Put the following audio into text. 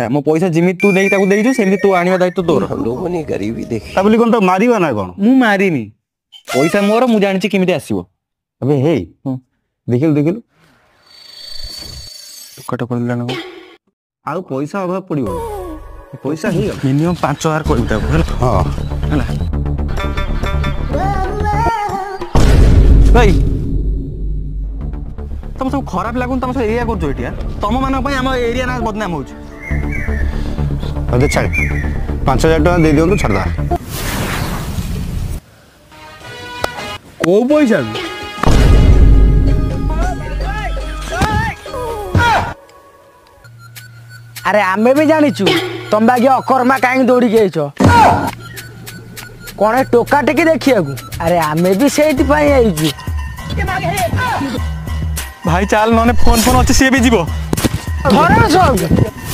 मो पैसा जिमी तू नहीं ताको देइछु सेमि तू आनिबा दायित्व तोर लोगोनी गरीबी देख ता बोली कोन तो मारिबा ना कोन मु मारिनी पैसा मोर मु जानि किमिते आसीबो अबे हे देखिल टुका टुका दिला ना आउ पैसा अभाव पड़िबो पैसा हे मिनिमम 5000 करबी ताको हां हला भाई तुम सब खराब लागुन तुम सब एरिया करजो एटिया तुम मानक पई हम एरिया ना बदनाम होछ अदे छाड़ 5000 टका दे दियो तो छाड़ दा को पैसा अरे आमे भी जानिछु तुम बागे अकर्मा काहे दौड़ी के आइछो कोने टोका टेकी देखिया को अरे आमे भी सेठी पई आइछु भाई चाल नने फोन अच्छे सी भी जीवो घर सब